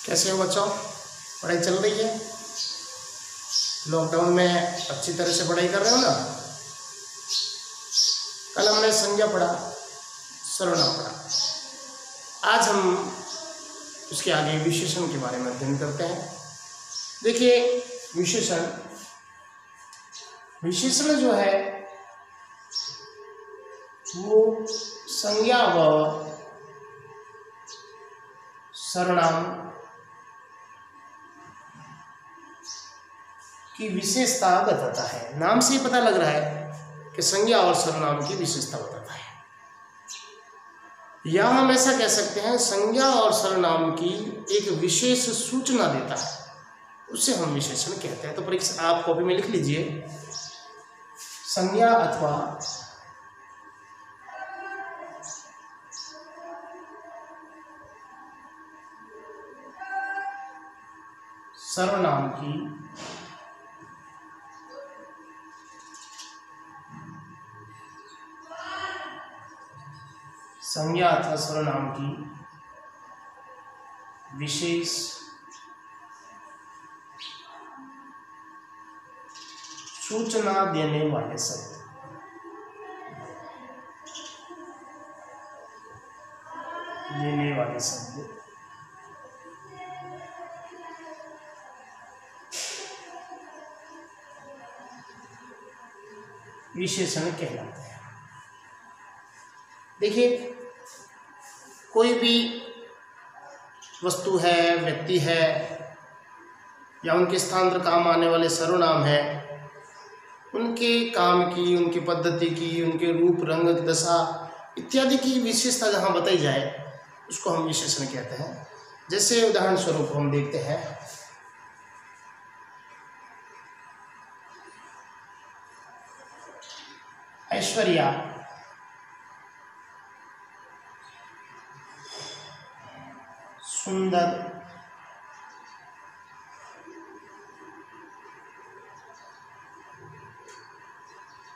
कैसे हो बच्चों? पढ़ाई चल रही है? लॉकडाउन में अच्छी तरह से पढ़ाई कर रहे हो ना? कल हमने संज्ञा पढ़ा, सर्वनाम पढ़ा। आज हम उसके आगे विशेषण के बारे में अध्ययन करते हैं। देखिए, विशेषण जो है वो संज्ञा व सर्वनाम की विशेषता बताता है। नाम से ही पता लग रहा है कि संज्ञा और सर्वनाम की विशेषता बताता है। या हम ऐसा कह सकते हैं, संज्ञा और सर्वनाम की एक विशेष सूचना देता है, उसे हम विशेषण कहते हैं। तो परीक्षा आप कॉपी में लिख लीजिए, संज्ञा अथवा सर्वनाम की संज्ञा अथवा सर्वनाम की विशेष सूचना देने वाले शब्द। विशेषण कहलाते हैं। देखिए, कोई भी वस्तु है, व्यक्ति है, या उनके स्थान पर काम आने वाले सर्वनाम है, उनके काम की, उनकी पद्धति की, उनके रूप, रंग, दशा इत्यादि की विशेषता जहाँ बताई जाए उसको हम विशेषण कहते हैं। जैसे उदाहरण स्वरूप हम देखते हैं, ऐश्वर्या सुंदर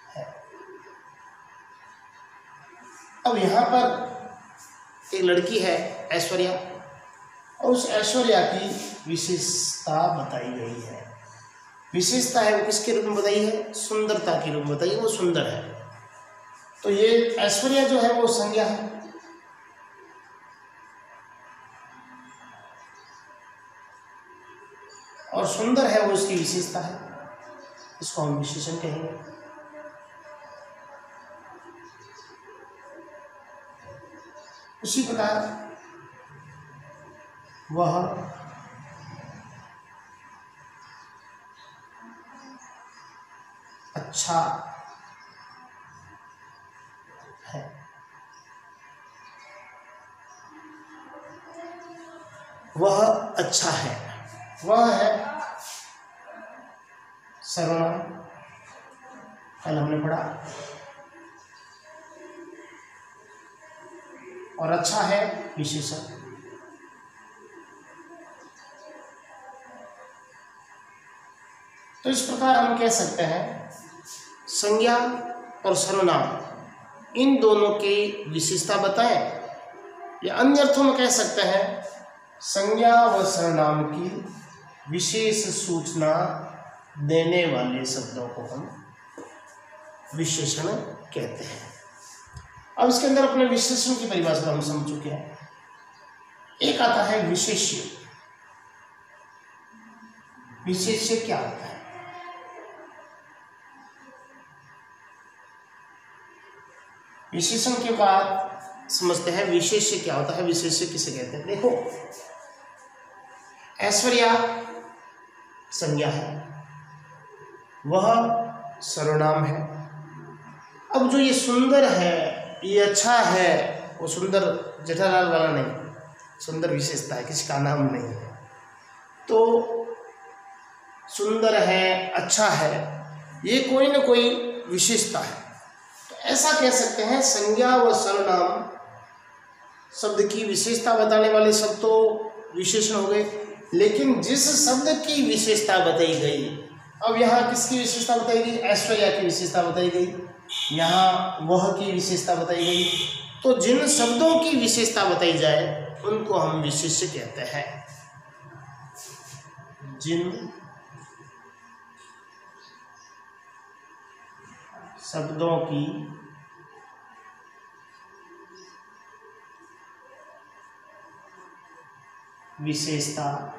है। अब यहाँ पर एक लड़की है ऐश्वर्या, और उस ऐश्वर्या की विशेषता बताई गई है। विशेषता है वो किसके रूप में बताई है? सुंदरता के रूप में बताई है, वो सुंदर है। तो ये ऐश्वर्या जो है वो संज्ञा है, और सुंदर है वो उसकी विशेषता है, इसको हम विशेषण कहेंगे। उसी प्रकार वह अच्छा है। वह अच्छा है, वह है सर्वनाम, कल हमने पढ़ा। और अच्छा है विशेषण। तो इस प्रकार हम कह सकते हैं, संज्ञा और सर्वनाम इन दोनों की विशेषता बताएं, या अन्य अर्थों में कह सकते हैं, संज्ञा व सर्वनाम की विशेष सूचना देने वाले शब्दों को हम विशेषण कहते हैं। अब इसके अंदर अपने विशेषण की परिभाषा हम समझ चुके हैं। एक आता है विशेष्य। विशेष्य क्या होता है? विशेषण के बाद समझते हैं विशेष्य क्या होता है, विशेष्य किसे कहते हैं। देखो, ऐश्वर्या संज्ञा है, वह सर्वनाम है। अब जो ये सुंदर है, ये अच्छा है, वो सुंदर जेठालाल वाला नहीं, सुंदर विशेषता है, किसी का नाम नहीं है। तो सुंदर है, अच्छा है, ये कोई ना कोई विशेषता है। तो ऐसा कह सकते हैं, संज्ञा व सर्वनाम शब्द की विशेषता बताने वाले शब्द तो विशेषण हो गए, लेकिन जिस शब्द की विशेषता बताई गई, अब यहाँ किसकी विशेषता बताई गई? ऐश्वर्या की विशेषता बताई गई, यहाँ वह की विशेषता बताई गई। तो जिन शब्दों की विशेषता बताई जाए उनको हम विशेष्य कहते हैं। जिन शब्दों की विशेषता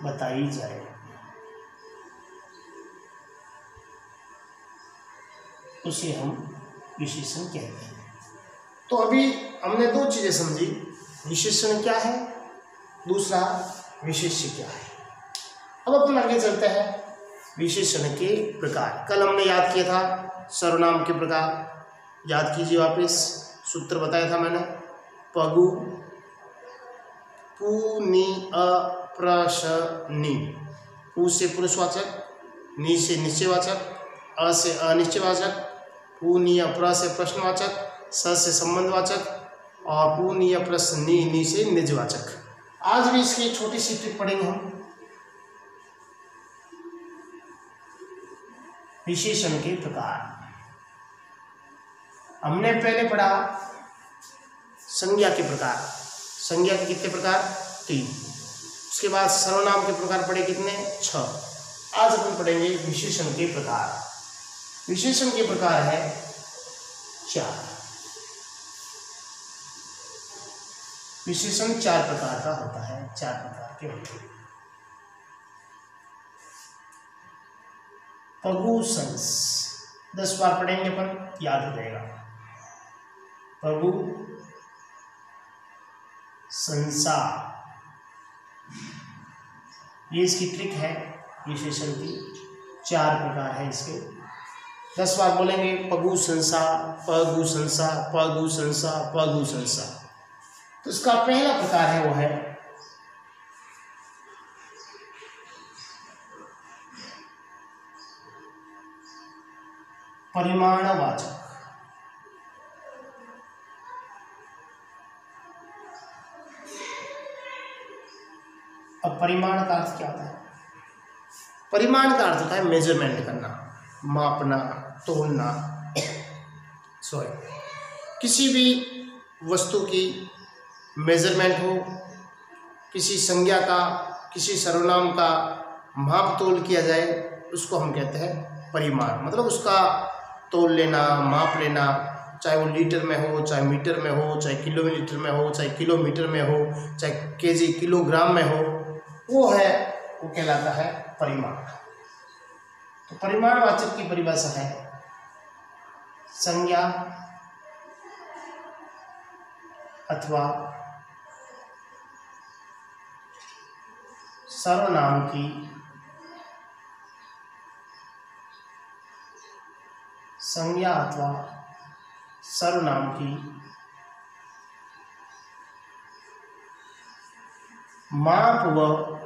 बताई जाए उसे हम विशेषण कहते हैं। तो अभी हमने दो चीजें समझी, विशेषण क्या है, दूसरा विशेष्य क्या है। अब अपन आगे चलते हैं विशेषण के प्रकार। कल हमने याद किया था सर्वनाम के प्रकार, याद कीजिए वापस, सूत्र बताया था मैंने। पगु, पु, नि, अ, प्र, श, नि। पु से पुरुषवाचक, नि से निश्चयवाचक, अ से अनिश्चयवाचक, पु, नि, अ, प्र से प्रश्नवाचक, स से संबंधवाचक और पु, नि, अ, प्लस नि से निजवाचक। आज भी इसकी छोटी सी ट्रिक पढ़ेंगे हम। विशेषण के प्रकार हमने पहले पढ़ा संज्ञा के प्रकार। संज्ञा के कितने प्रकार? 3। उसके बाद सर्वनाम के प्रकार पढ़े कितने? 6। आज अपन पढ़ेंगे विशेषण के प्रकार। विशेषण के प्रकार है 4। विशेषण 4 प्रकार का होता है, 4 प्रकार के होते हैं। पगु संस 10 बार पढ़ेंगे अपन, याद हो जाएगा। पगु संसा, ये इसकी ट्रिक है विशेषण की। 4 प्रकार है इसके। 10 बार बोलेंगे पगु संसा, पगु संसा, पगु संसा, पगु संसा। तो इसका पहला प्रकार है वो है परिमाणवाचक। अब परिमाण का अर्थ क्या होता है? परिमाण का अर्थ होता है मेजरमेंट करना, मापना, तोलना। किसी भी वस्तु की मेजरमेंट हो, किसी संज्ञा का, किसी सर्वनाम का माप तोल किया जाए, उसको हम कहते हैं परिमाण। मतलब उसका तोल लेना, माप लेना, चाहे वो लीटर में हो, चाहे मीटर में हो, चाहे किलोमीटर में हो, चाहे किलोमीटर में हो, चाहे केजी किलोग्राम में हो, वो कहलाता है परिमाण। तो परिमाणवाचक की परिभाषा है संज्ञा अथवा सर्वनाम की संज्ञा अथवा सर्वनाम की माप व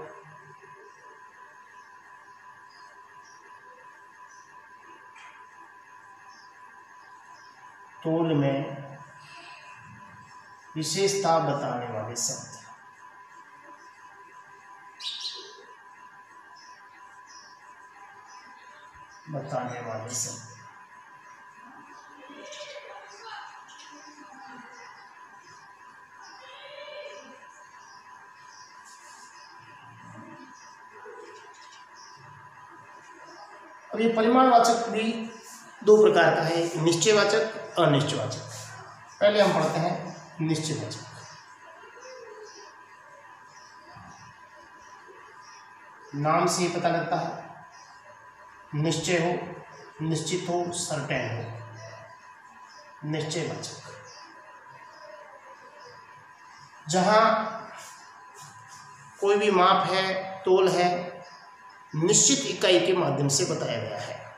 तोल में विशेषता बताने वाले शब्द। बताने वाले शब्द अब ये परिमाणवाचक भी 2 प्रकार का है, निश्चयवाचक, अनिश्चयवाचक। पहले हम पढ़ते हैं निश्चयवाचक। नाम से ही पता लगता है, निश्चय हो, निश्चित हो, सर्टेन हो। निश्चयवाचक जहां कोई भी माप है, तोल है, निश्चित इकाई के माध्यम से बताया गया है।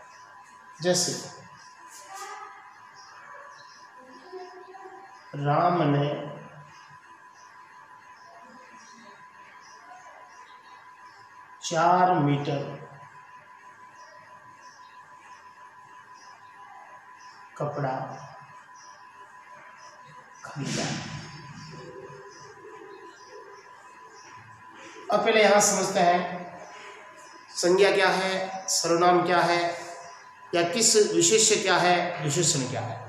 जैसे राम ने चार मीटर कपड़ा खरीदा। अब पहले यहां समझते हैं संज्ञा क्या है, सर्वनाम क्या है, या किस विशेष्य क्या है, विशेषण क्या है।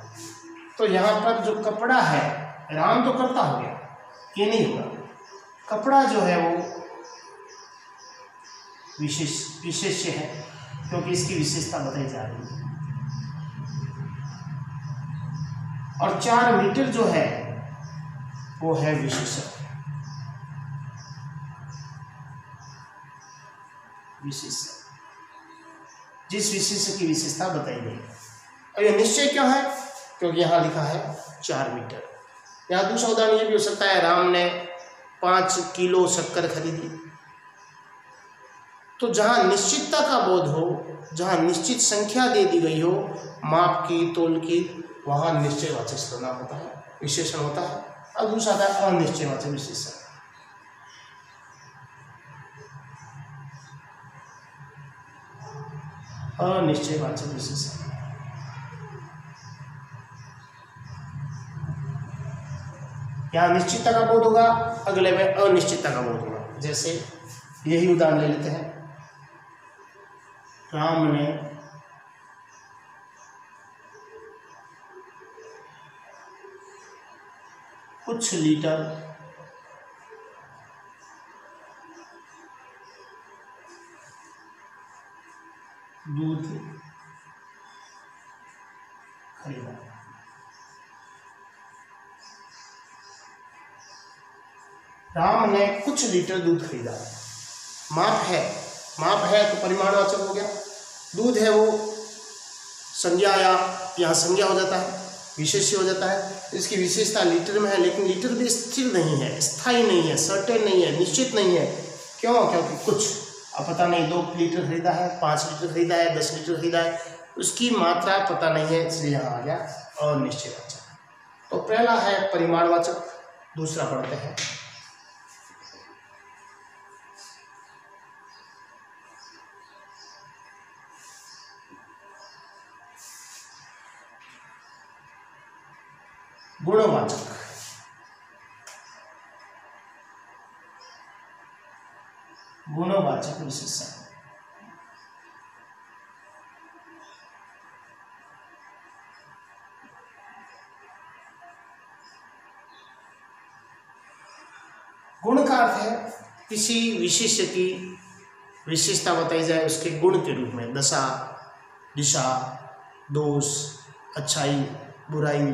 तो यहाँ पर जो कपड़ा है, राम तो करता हो गया, ये नहीं होगा। कपड़ा जो है वो विशेष्य है, क्योंकि इसकी विशेषता बताई जा रही है। और 4 मीटर जो है वो है विशेषण। जिस विशेषण की विशेषता बताई गई। और यह निश्चय क्यों है? क्योंकि यहाँ लिखा है 4 मीटर। यहाँ दूसरा उदाहरण ये भी हो सकता है, राम ने 5 किलो शक्कर खरीदी। तो जहाँ निश्चितता का बोध हो, जहाँ निश्चित संख्या दे दी गई हो, माप की, तोल की, वहाँ निश्चयवाचक सर्वनाम होता है, विशेषण होता है। अब दूसरा आता है अनिश्चयवाचक विशेषण। अनिश्चयवाचक विशेषण यहाँ निश्चितता का बोध होगा, अगले में अनिश्चितता का बोध होगा। जैसे यही उदाहरण ले लेते हैं, राम ने कुछ लीटर दूध खरीदा। राम ने कुछ लीटर दूध खरीदा। माप है तो परिमाणवाचक हो गया। दूध है वो संज्ञा, या यहाँ संज्ञा हो जाता है, विशेष्य हो जाता है। इसकी विशेषता लीटर में है, लेकिन लीटर भी स्थिर नहीं है, स्थायी नहीं है, सर्टेन नहीं है, निश्चित नहीं है। क्यों? क्योंकि कुछ अब पता नहीं, 2 लीटर खरीदा है, 5 लीटर खरीदा है, 10 लीटर खरीदा है, उसकी मात्रा पता नहीं है, इसलिए यहाँ आ गया अनिश्चयवाचक। तो पहला है परिमाणवाचक, दूसरा पढ़ते हैं गुणवाचक। गुणवाचक विशेषण गुण का अर्थ है किसी विशेष्य की विशेषता बताई जाए उसके गुण के रूप में। दशा, दिशा, दोष, अच्छाई, बुराई,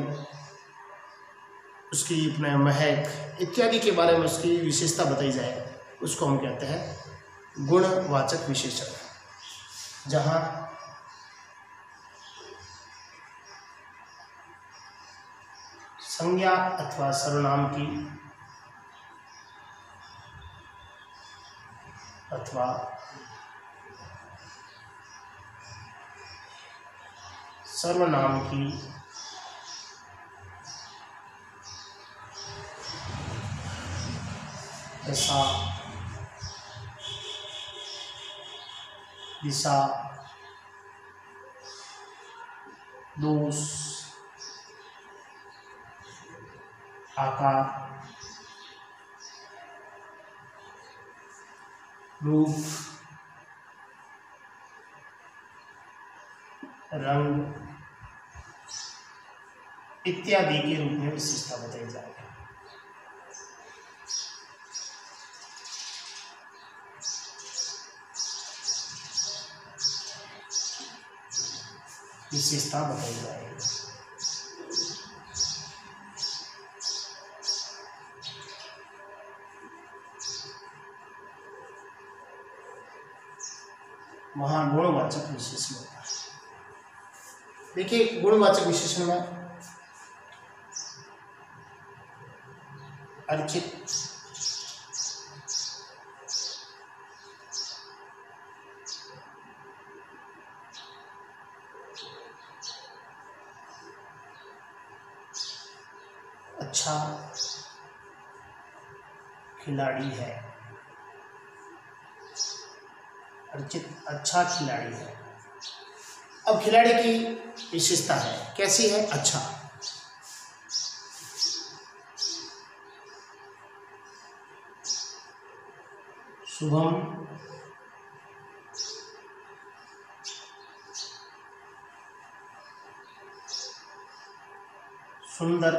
उसकी अपने महक इत्यादि के बारे में उसकी विशेषता बताई जाए, उसको हम कहते हैं गुणवाचक विशेषण। जहाँ संज्ञा अथवा सर्वनाम की अथवा सर्वनाम की दशा, दिशा, दोष, आकार, रूप, रंग इत्यादि के रूप में विशेषता बताई जाएगी। विशेषता बताई जाएगी। वहां गुणवाचक विशेषण होता है। देखिए गुणवाचक विशेषण में अर्चित, अच्छा खिलाड़ी है, अर्चित अच्छा खिलाड़ी है। अब खिलाड़ी की विशेषता है, कैसी है? अच्छा। शुभम सुंदर,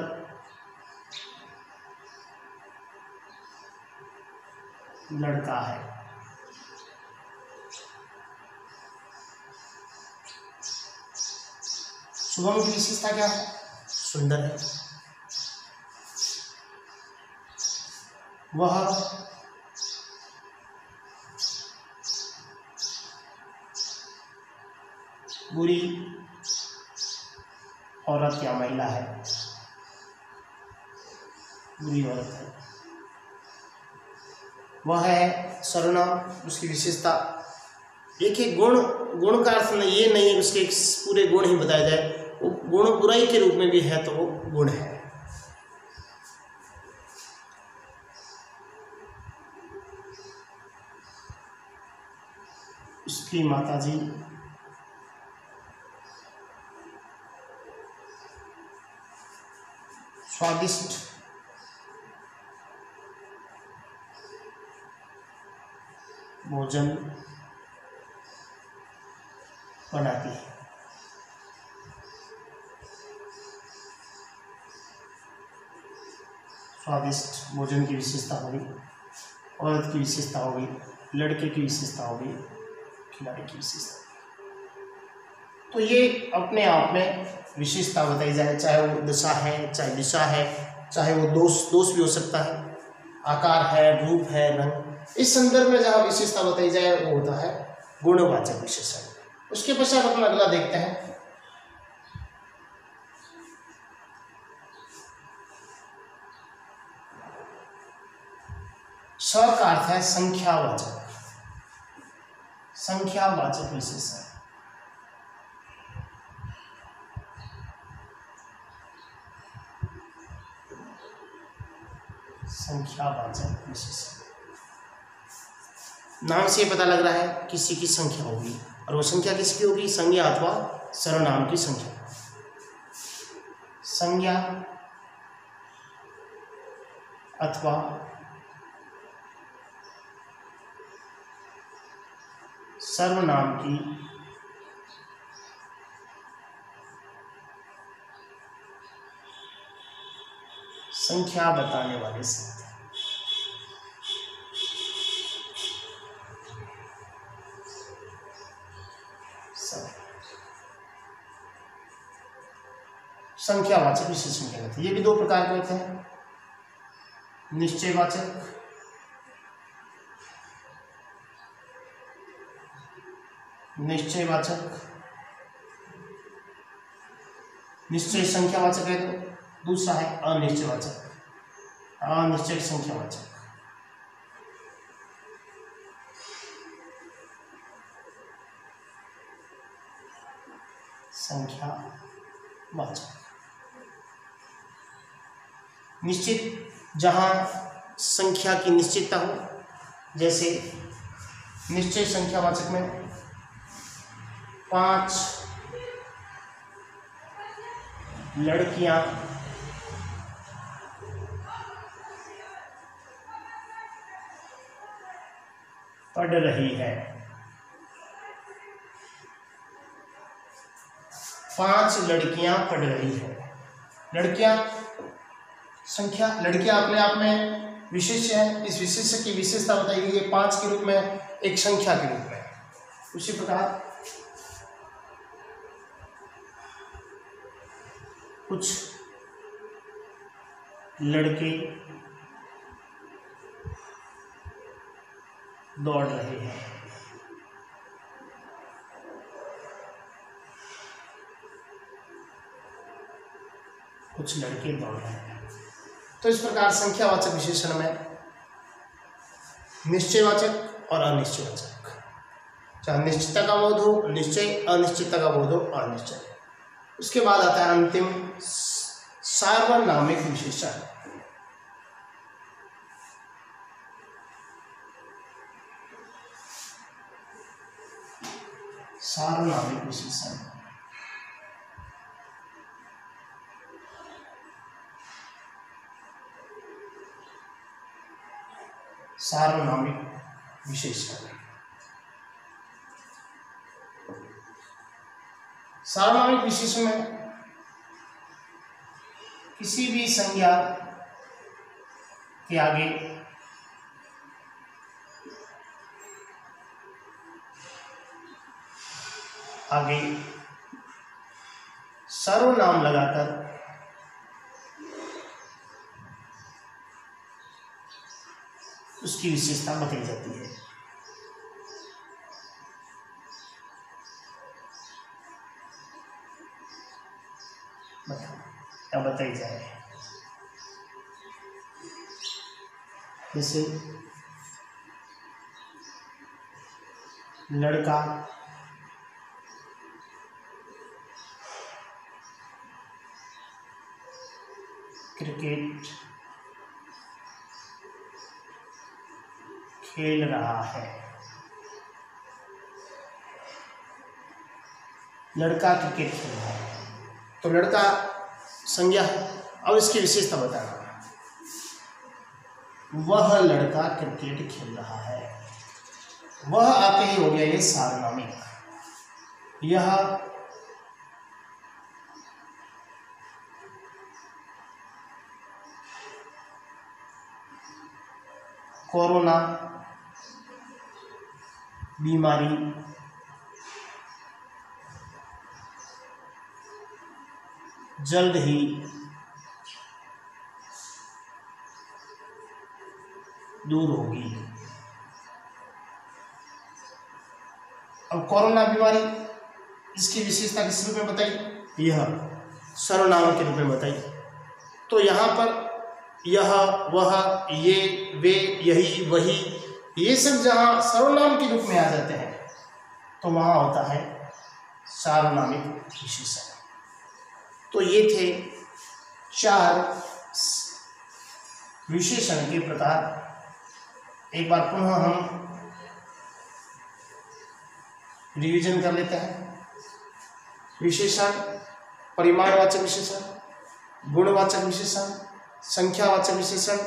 लड़का है। शुभम की विशेषता क्या है? सुंदर है। वह बुरी औरत या महिला है, बुरी औरत है। वह है सर्वनाम, उसकी विशेषता। एक एक गुण, गुण का अर्थ ये नहीं उसके पूरे गुण ही बताए जाए, वो गुण बुराई के रूप में भी है तो वो गुण है। उसकी माताजी स्वादिष्ट भोजन बनाती है। स्वादिष्ट भोजन की विशेषता होगी, औरत की विशेषता होगी, लड़के की विशेषता होगी, खिलाड़ी की विशेषता। तो ये अपने आप में विशेषता बताई जाए, चाहे वो दशा है, चाहे दिशा है, चाहे वो दोष भी हो सकता है, आकार है, रूप है, रंग। इस संदर्भ में जहाँ विशेषता बताई जाए वो होता है गुणवाचक विशेषण। उसके पश्चात अपन अगला देखते हैं। स का अर्थ है संख्यावाचक, संख्यावाचक विशेषण। संख्यावाचक विशेषण, नाम से पता लग रहा है किसी की संख्या होगी, और वो संख्या किसकी होगी? संज्ञा अथवा सर्वनाम की संख्या। संज्ञा अथवा सर्वनाम की संख्या बताने वाले शब्द। संख्यावाचक विशेषण कहलाते हैं। ये भी दो प्रकार के होते हैं, निश्चयवाचक, निश्चयवाचक, निश्चय संख्यावाचक है तो दूसरा है अनिश्चयवाचक, अनिश्चय संख्यावाचक। संख्यावाचक निश्चित, जहां संख्या की निश्चितता हो, जैसे निश्चय संख्यावाचक में 5 लड़कियां पढ़ रही है। 5 लड़कियां पढ़ रही है। लड़कियां संख्या, लड़कियां अपने आप में विशेष्य है। इस विशेष्य की विशेषता बताई गई है 5 के रूप में, एक संख्या के रूप में। उसी प्रकार कुछ लड़के दौड़ रहे हैं। कुछ लड़के दौड़ रहे हैं। तो इस प्रकार संख्यावाचक विशेषण में निश्चयवाचक और अनिश्चयवाचक, चाहे निश्चितता का बोध हो निश्चय, अनिश्चितता का बोध हो अनिश्चय। उसके बाद आता है अंतिम सार्वनामिक विशेषण। सार्वनामिक विशेषण, सार्वनामिक विशेषण। सार्वनामिक विशेषण में किसी भी संज्ञा के आगे आगे सर्वनाम लगाकर उसकी विशेषता बताई जाती है। क्या बताई जाए? जैसे लड़का, क्रिकेट खेल रहा है। लड़का क्रिकेट खेल रहा है, तो लड़का संज्ञा है। अब इसकी विशेषता बताना। वह लड़का क्रिकेट खेल रहा है, वह आते ही हो गया ये सार्वनामिक। यह कोरोना बीमारी जल्द ही दूर होगी। अब कोरोना बीमारी, इसकी विशेषता किस रूप में बताई? यह सर्वनाम के रूप में बताई। तो यहाँ पर यह, वह, ये, वे, यही, वही, ये सब जहाँ सर्वनाम के रूप में आ जाते हैं तो वहाँ होता है सार्वनामिक विशेषण। तो ये थे 4 विशेषण के प्रकार। एक बार पुनः हम रिवीजन कर लेते हैं। विशेषण, परिमाणवाचक विशेषण, गुणवाचक विशेषण, संख्यावाचक विशेषण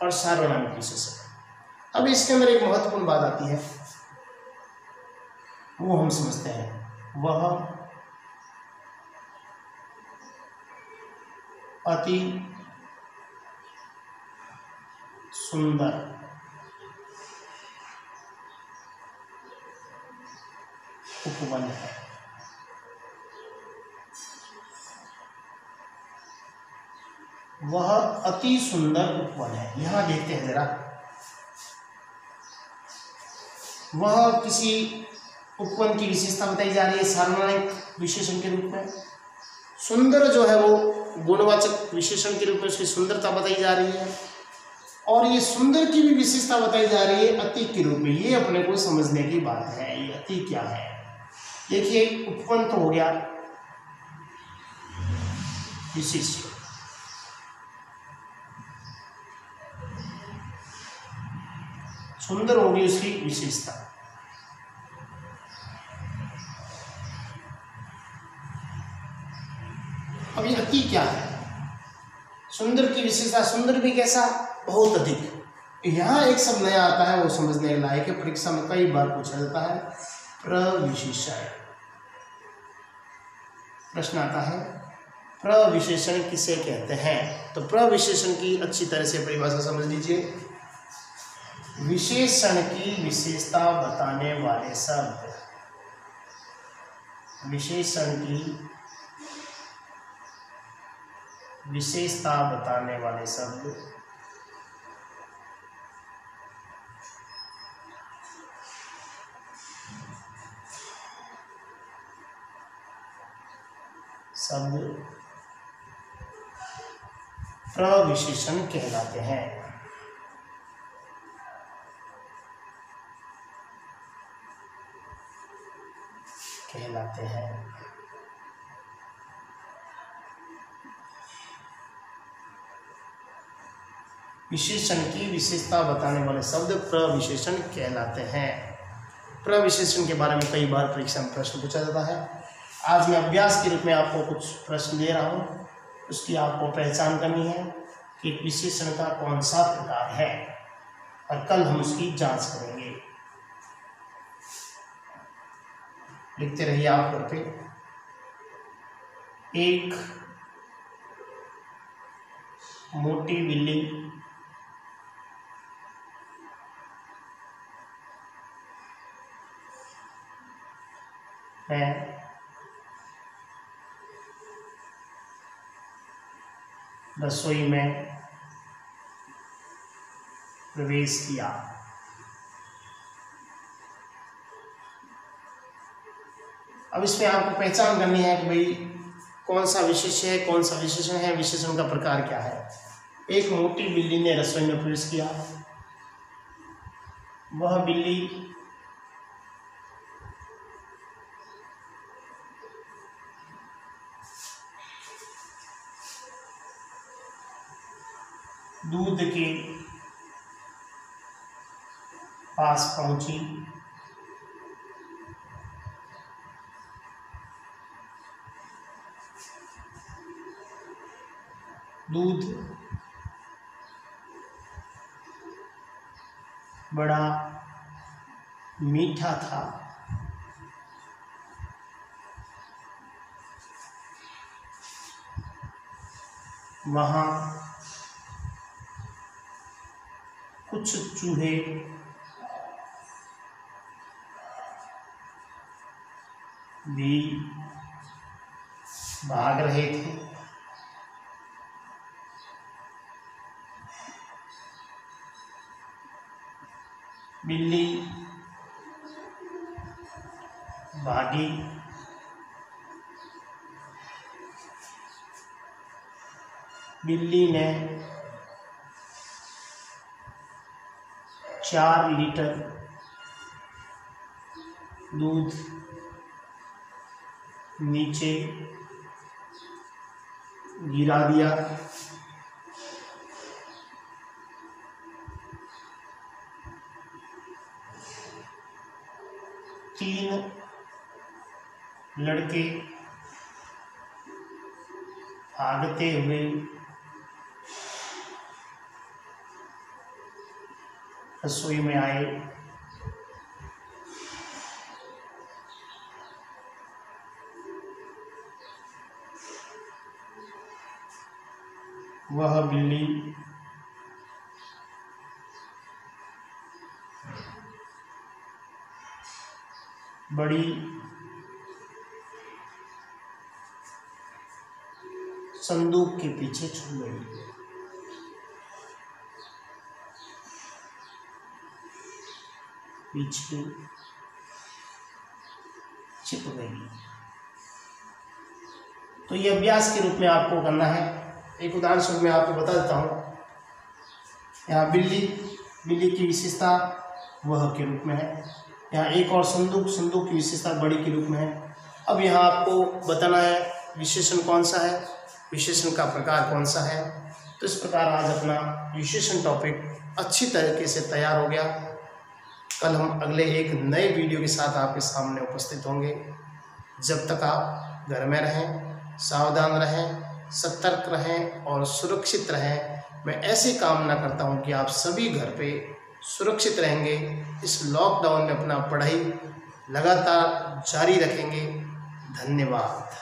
और सार्वनामिक विशेषण। अब इसके अंदर एक महत्वपूर्ण बात आती है, वो हम समझते हैं। वह अति सुंदर उपवन है। वह अति सुंदर उपवन है। यहां देखते हैं जरा, वह किसी उपवन की विशेषता बताई जा रही है सार्वनामिक विशेषण के रूप में। सुंदर जो है वो गुणवाचक विशेषण के रूप में उसकी सुंदरता बताई जा रही है, और ये सुंदर की भी विशेषता बताई जा रही है अति के रूप में। ये अपने को समझने की बात है, ये अति क्या है। देखिए, उपवन तो हो गया विशेषण, सुंदर होगी उसकी विशेषता। अब ये अति क्या है? सुंदर की विशेषता, सुंदर भी कैसा? बहुत अधिक। यहाँ एक शब्द नया आता है, वो समझने के लायक है, परीक्षा में कई बार पूछा जाता है। प्रविशेषण, प्रश्न आता है प्रविशेषण किसे कहते हैं? तो प्रविशेषण की अच्छी तरह से परिभाषा समझ लीजिए। विशेषण की विशेषता बताने वाले शब्द, विशेषण की विशेषता बताने वाले शब्द प्रविशेषण कहलाते हैं। विशेषण की विशेषता बताने वाले शब्द प्रविशेषण कहलाते हैं। प्रविशेषण के बारे में कई बार परीक्षा में प्रश्न पूछा जाता है। आज मैं अभ्यास के रूप में आपको कुछ प्रश्न दे रहा हूँ, उसकी आपको पहचान करनी है कि विशेषण का कौन सा प्रकार है, और कल हम उसकी जांच करेंगे। लिखते रहिए आप घर पे। एक मोटी बिल्ली है रसोई में प्रवेश किया। अब इसमें आपको पहचान करनी है कि भाई कौन सा विशेषण है, कौन सा विशेषण है, विशेषण का प्रकार क्या है। एक मोटी बिल्ली ने रसोई में प्रवेश किया। वह बिल्ली दूध के पास पहुंची। दूध बड़ा मीठा था। वहाँ कुछ चूहे भी भाग रहे थे। बिल्ली भागी। बिल्ली ने 4 लीटर दूध नीचे गिरा दिया। तीन लड़के भागते हुए रसोई में आए। वह बिल्ली बड़ी संदूक के पीछे छुप गई। पीछे छिप गई। तो ये अभ्यास के रूप में आपको करना है। एक उदाहरण स्वरूप मैं आपको बता देता हूँ। यहाँ बिल्ली की विशेषता वह के रूप में है। यहाँ एक और संदूक की विशेषता बड़ी के रूप में है। अब यहाँ आपको बताना है विशेषण कौन सा है, विशेषण का प्रकार कौन सा है। तो इस प्रकार आज अपना विशेषण टॉपिक अच्छी तरीके से तैयार हो गया। कल हम अगले एक नए वीडियो के साथ आपके सामने उपस्थित होंगे। जब तक आप घर में रहें, सावधान रहें, सतर्क रहें और सुरक्षित रहें। मैं ऐसी कामना करता हूं कि आप सभी घर पे सुरक्षित रहेंगे। इस लॉकडाउन में अपना पढ़ाई लगातार जारी रखेंगे। धन्यवाद।